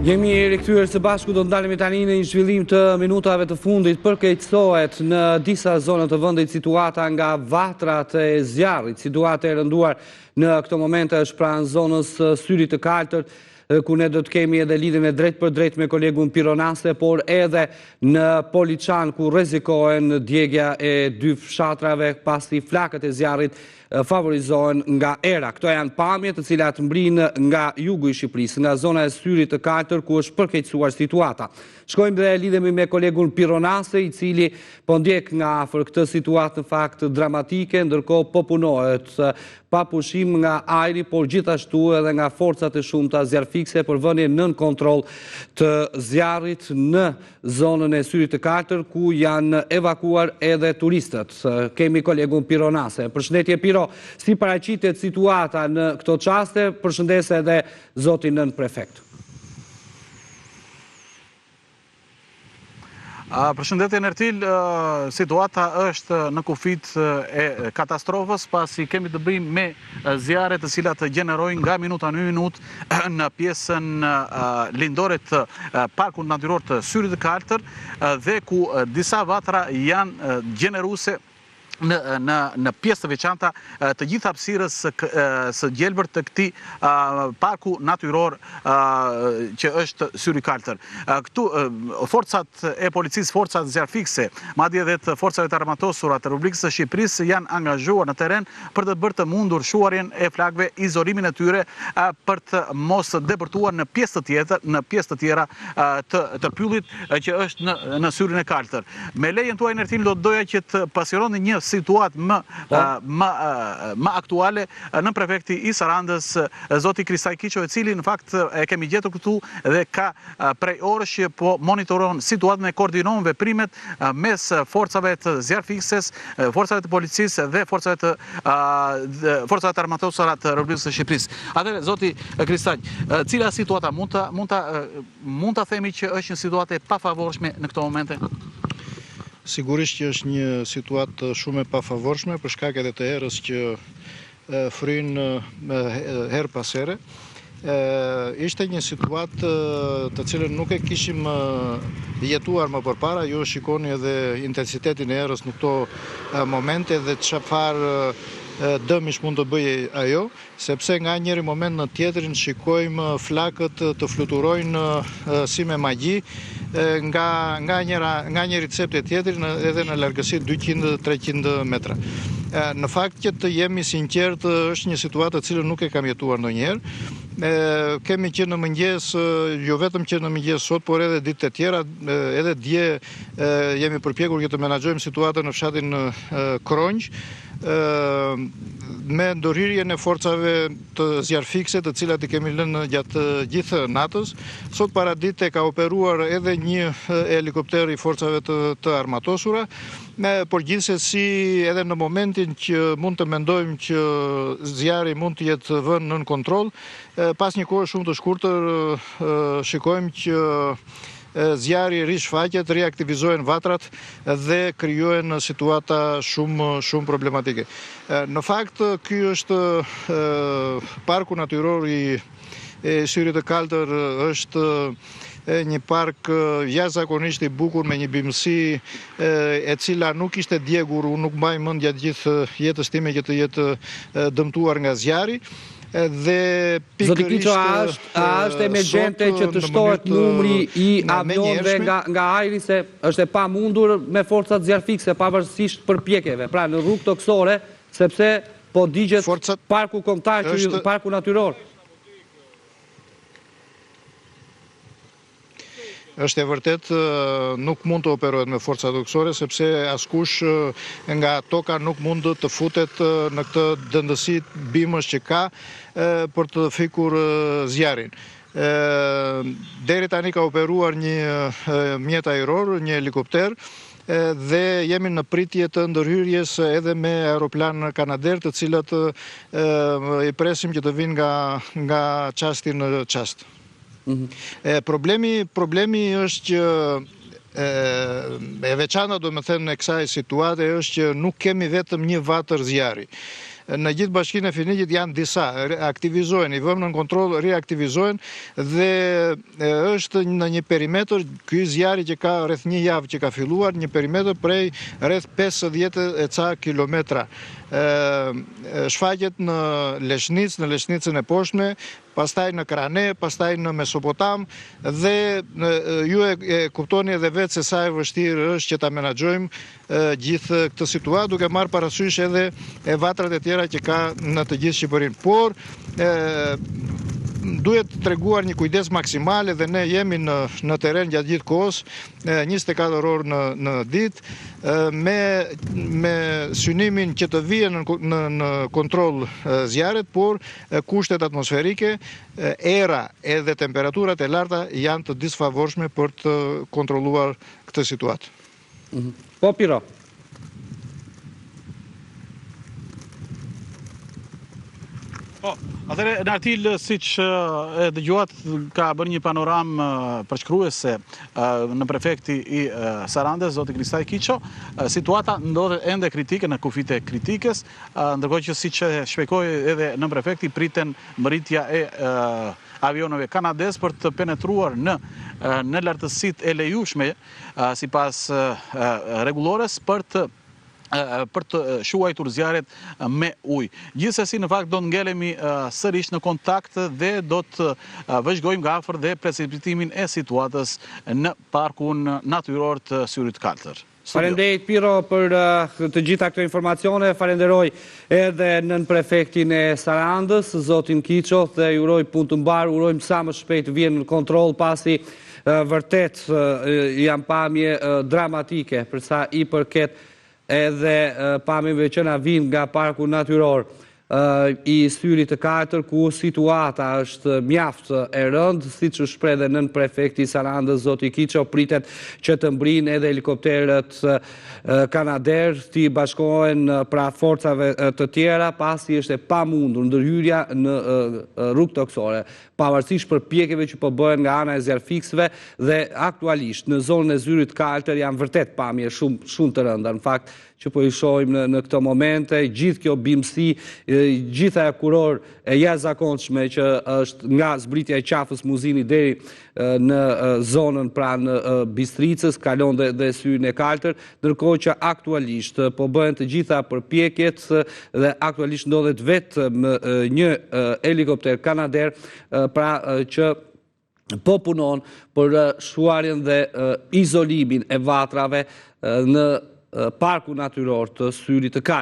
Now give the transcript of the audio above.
Jemi rikthyer së bashku, do ndalemi tani në një zhvillim të minutave të fundit. Përkeqësohet në disa zona të vendit situata nga vatrat e zjarrit. Situata e rënduar në këto momente është pranë zonës Syrit të Kaltër, ku ne do të kemi edhe lidhjen e drejt për drejt me kolegun Pironase, por edhe në Poliçan, ku rrezikohen djegja e dy fshatrave pasi flakët e zjarrit favorizohen nga era. Këto janë pamje të cilat mbrinë nga jugu i Shqipërisë, nga zona e Syrit të Kaltër, ku është përkeqësuar situata. Shkojmë dhe lidhemi me kolegun Pironase, i cili po ndjek nga afër këtë situatë në fakt dramatike, ndërkohë po punohet pa pushim nga ajri, por gjithashtu edhe nga forcat e shumta zjarfikse për vënien nën kontroll të zjarrit në zonën e Syrit të Kaltër, ku janë evakuar edhe turistët. Kemi kolegun Pironase. Përshëndetje Piro, si paraqitet situata në këto çaste? Përshëndes edhe zotin nën prefekt. Përshëndetje Nertil, situata është në kufit e katastrofës, pasi kemi të bëjmë me zjarre të cilat gjenerojnë nga minuta në minutë në pjesën lindore të Parkut Natyror të Syrit të Kaltër, dhe ku disa vatra janë gjeneruese në pjesë të veçanta të gjithë hapësirës së gjelbër të këtij parku natyror që është Syri Kaltër. Këtu forcat e policisë, forcat zjarfikse, madje edhe të forcave të armatosura të Republikës së Shqipërisë janë angazhuar në terren për të bërë të mundur shuarjen e flakëve, izolimin e tyre për të mos depërtuar në pjesë të tjera të pyllit që është në Syrin e Kaltër. Me lejen tuaj Nertil, do doja që të pasqyroni një situatë më aktuale në prefekti i Sarandës, zoti Kristaj Kiqo, i cili në fakt e kemi gjetur këtu dhe ka prej orësh që po monitoron situatën e koordinon veprimet mes forcave të zjarfikses, forcave të policisë dhe forcave të armatosura të Republikës së Shqipërisë. Atëherë, zoti Kristaj, cila situata mund ta themi që është një situatë e pafavorshme në këto momente? Sigurisht që është një situatë shumë e pafavorshme për shkak edhe të erës që fryn her pas here. Ishte një situatë të cilën nuk e kishim jetuar më përpara. Ju shikoni edhe intensitetin e erës në këto momente dhe çfarë dëmish mund të bëjë ajo, sepse nga njëri moment në tjetrin shikojmë flakët të fluturojnë si me magji nga njëri cep e tjetrin edhe në largësi 200-300 metra. Në fakt që të jemi sinqert, është një situatë të cilën nuk e kam jetuar ndonjëherë. Kemi që në mëngjes, jo vetëm që në mëngjes sot, por edhe ditët e tjera, edhe dje jemi përpjekur që të menaxhojmë situatën në fshatin Kronjë, me ndërhyrjen e forcave të zjarfikse, të cilat i kemi lënë gjatë gjithë natës. Sot paradite ka operuar edhe një helikopter i forcave të armatosura, por gjithsesi edhe në momentin që mund të mendojmë që zjarri mund të jetë vënë nën kontroll, pas një kohë shumë të shkurtër shikojmë që zjarri rishfaqet, reaktivizohen vatrat dhe krijohen situata shumë problematike. Në fakt, ky është parku natyror i Syrit të Kaltër, është një park jashtëzakonisht i bukur me një bimësi e cila nuk ishte djegur, unë nuk mbaj mend gjatë gjithë jetës time që të jetë dëmtuar nga zjarri. Zoti Kiqo, a është emergjente që të shtohet numri i avionëve nga ajri, se është e pamundur me forcat zjarfikse pavarësisht përpjekjeve, pra në rrugë toksore, sepse po digjet parku kombëtar, parku natyror? Është e vërtet, nuk mund të operohet me forca toksore, sepse askush nga toka nuk mund të futet në këtë dëndësi bimësh që ka për të fikur zjarrin. Deri tani ka operuar një mjet ajror, një helikopter, dhe jemi në pritje të ndërhyrjes edhe me aeroplan kanader, të cilat i presim që të vinë nga çasti në çast. Problemi është që e veçanta, do të thënë, e kësaj situate është që nuk kemi vetëm një vatër zjarri. në gjithë bashkinë e Finikit janë disa, aktivizohen, i vëmë në kontrol, reaktivizohen dhe është në një perimetër, ky zjarri që ka rreth një javë që ka filluar, një perimetër prej rreth 50 e ca kilometra. Shfaqet në Leshnicë, në Leshnicën e poshtme, pastaj në Krane, pastaj në Mesopotam dhe ju e kuptoni edhe vetë se sa e vështirë është që ta menaxhojmë gjithë këtë situatë, duke marrë parasysh edhe vatrat e tjera që ka në të gjithë Shqipërinë. Por duhet treguar një kujdes maksimale dhe ne jemi në teren gjatë gjithë kohës, 24 orë në ditë, me synimin që të vijen në kontroll zjarret, por kushtet atmosferike, era edhe temperaturat e larta janë të disfavorshme për të kontrolluar këtë situatë. Po, Piro. Atëre, në Artil, si që e dëgjuat, ka bërë një panoram përshkruese në prefekti i Sarandes, zoti Kristaj Kiço. Situata ndodhet ende kritike, në kufit e kritikës, ndërkohë që si që shpjegoi edhe në prefekti, priten mbërritja e avionëve kanades për të penetruar në lartësitë e lejushme, sipas rregullores, për të shuajtur zjarret me ujë. Gjithsesi, në fakt do të ngelemi sërish në kontakt dhe do të vëzhgojmë nga afër dhe precipitimin e situatës në parkun natyror të Syrit Kaltër. Falenderoj Piro për të gjitha këto informacione, falenderoj edhe nën prefektin e Sarandës, zotin Kiço, dhe ju uroj punë të mbar, urojmë sa më shpejt vjen në kontroll pasi vërtet janë pamje dramatike për sa i përket edhe pamjeve që na vinë nga parku natyror i Syrit të Kaltër, ku situata është mjaft e rëndë, siç u shpreh edhe nën prefekti i Sarandës, zoti Kiço, pritet që të mbrijnë edhe helikopterët kanader, të bashkohen pra forcave të tjera, pasi është e pamundur ndërhyrja në rrugë toksore, pavarësisht përpjekjeve që po bëhen nga ana e zjarrfiksëve, dhe aktualisht në zonën e Syrit të Kaltër janë vërtet pamje shumë të rënda. Në fakt, që po i shohim në këto momente, gjithë kjo bimësi, gjitha e kuror e jashtëzakonshme që është nga zbritja e qafës Muzini deri në zonën pranë Bistricës, kalon dhe Syrin e Kaltër, ndërkohë që aktualisht po bëhen të gjitha përpjekjet dhe aktualisht ndodhet vetëm një helikopter kanader, pra që po punon për shuarjen dhe izolimin e vatrave në parku natyror të Syrit të Kaltër.